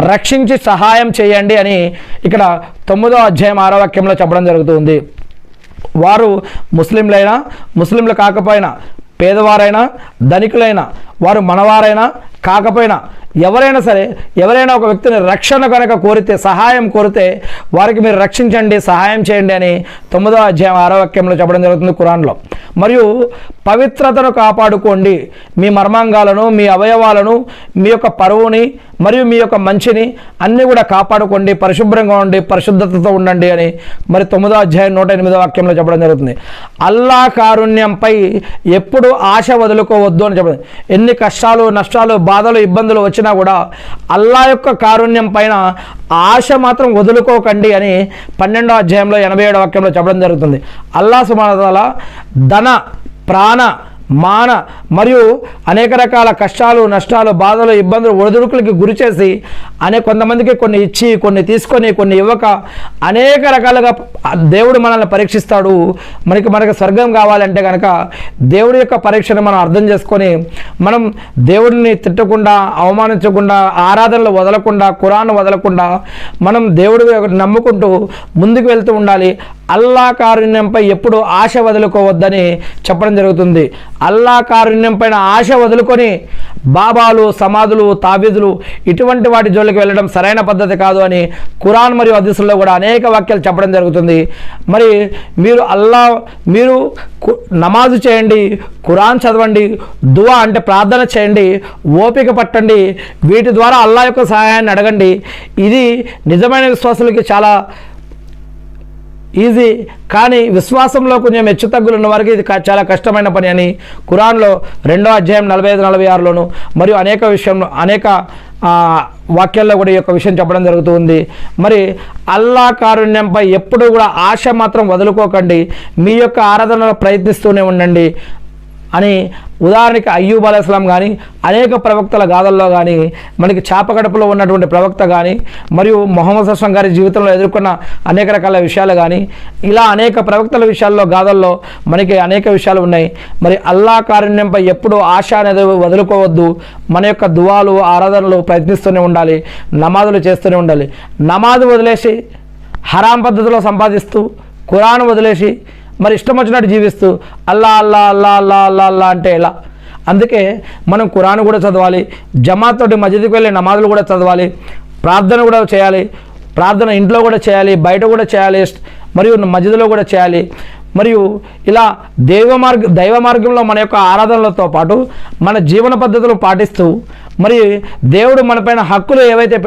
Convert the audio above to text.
రక్షించి సహాయం చేయండి అని ఇక్కడ 9వ అధ్యాయం 6వ వాక్యంలో చెప్పడం జరుగుతుంది. వారు ముస్లింలైనా ముస్లింలు కాకపోయినా, పేదవారైనా ధనికులైనా, వారు మనవారైనా కాకపోయినా, ఎవరైనా సరే, ఎవరైనా ఒక వ్యక్తిని రక్షణ కనుక కోరితే, సహాయం కోరితే వారికి మీరు రక్షించండి, సహాయం చేయండి అని 9వ అధ్యాయం 6వ వాక్యంలో చెప్పడం జరుగుతుంది ఖురాన్లో. మరియు పవిత్రతను కాపాడుకోండి, మీ మర్మాంగాలను, మీ అవయవాలను, మీ యొక్క పరువుని మరియు మీ యొక్క మంచిని అన్నీ కూడా కాపాడుకోండి, పరిశుభ్రంగా ఉండి పరిశుద్ధతతో ఉండండి అని మరి 9వ అధ్యాయం 108వ వాక్యంలో చెప్పడం జరుగుతుంది. అల్లా కారుణ్యంపై ఎప్పుడు ఆశ వదులుకోవద్దు అని చెప్పడం. ఎన్ని కష్టాలు, నష్టాలు, బాధలు, ఇబ్బందులు వచ్చినా కూడా అల్లా యొక్క కారుణ్యం పైన ఆశ మాత్రం వదులుకోకండి అని 12వ అధ్యాయంలో 87వ వాక్యంలో చెప్పడం జరుగుతుంది. అల్లా సుబ్హానహు వ తఆలా ధన, ప్రాణ, మాన మరియు అనేక రకాల కష్టాలు, నష్టాలు, బాధలు, ఇబ్బందులు, ఒడిదుడుకులకి గురి చేసి కొంతమందికి కొన్ని ఇచ్చి, కొన్ని తీసుకొని, కొన్ని ఇవ్వక అనేక రకాలుగా దేవుడు మనల్ని పరీక్షిస్తాడు. మనకి స్వర్గం కావాలంటే కనుక దేవుడి యొక్క పరీక్షను మనం అర్థం చేసుకొని మనం దేవుడిని తిట్టకుండా, అవమానించకుండా, ఆరాధనలు వదలకుండా, ఖురాన్ వదలకుండా మనం దేవుడి నమ్ముకుంటూ ముందుకు వెళ్తూ ఉండాలి. అల్లా కారుణ్యంపై ఎప్పుడు ఆశ వదులుకోవద్దని చెప్పడం జరుగుతుంది. అల్లా కారుణ్యం పైన ఆశ వదులుకొని బాబాలు, సమాధులు, తాబీదులు ఇటువంటి వాటి జోలికి వెళ్ళడం సరైన పద్ధతి కాదు అని ఖురాన్ మరియు హదీసుల్లో కూడా అనేక వాక్యాలు చెప్పడం జరుగుతుంది. మరి మీరు నమాజు చేయండి, ఖురాన్ చదవండి, దువా అంటే ప్రార్థన చేయండి, ఓపిక పట్టండి, వీటి ద్వారా అల్లా యొక్క సహాయాన్ని అడగండి. ఇది నిజమైన విశ్వాసులకి చాలా ఈజీ, కానీ విశ్వాసంలో కొంచెం హెచ్చుతగ్గులు ఉన్న వారికి ఇది చాలా కష్టమైన పని అని ఖురాన్లో 2వ అధ్యాయం 45-46లోను మరియు అనేక వాక్యాల్లో కూడా ఈ యొక్క విషయం చెప్పడం జరుగుతుంది. మరి అల్లా కారుణ్యంపై ఎప్పుడూ కూడా ఆశ మాత్రం వదులుకోకండి, మీ యొక్క ఆరాధనలో ప్రయత్నిస్తూనే ఉండండి అని ఉదాహరణకి అయ్యూబ్ అలైహిస్సలాం కానీ, అనేక ప్రవక్తల గాథల్లో కానీ, మనకి చాపగడపలో ఉన్నటువంటి ప్రవక్త కానీ, మరియు ముహమ్మద్ సల్లం గారి జీవితంలో ఎదుర్కొన్న అనేక రకాల విషయాలు కానీ, ఇలా అనేక ప్రవక్తల విషయాల్లో, గాథల్లో మనకి అనేక విషయాలు ఉన్నాయి. మరి అల్లా కారుణ్యంపై ఎప్పుడూ ఆశ అనేది వదులుకోవద్దు. మన యొక్క దువాలు, ఆరాధనలు ప్రయత్నిస్తూనే ఉండాలి, నమాజులు చేస్తూనే ఉండాలి. నమాజు వదిలేసి హరాం పద్ధతిలో సంపాదిస్తూ, ఖురాన్ వదిలేసి మరి ఇష్టం వచ్చినట్టు జీవిస్తూ అల్లా అల్లా అల్లా అల్లా అల్లా అల్లా అంటే ఎలా? అందుకే మనం ఖురాన్ కూడా చదవాలి, జమాత్ తోటి మస్జిద్కి వెళ్ళి నమాజులు కూడా చదవాలి, ప్రార్థన కూడా చేయాలి. ప్రార్థన ఇంట్లో కూడా చేయాలి, బయట కూడా చేయాలి, మరియు మస్జిద్లో కూడా చేయాలి. మరియు ఇలా దైవ మార్గంలో మన యొక్క ఆరాధనలతో పాటు మన జీవన పద్ధతులు పాటిస్తూ మరి దేవుడు మనపైన హక్కులు ఏవైతే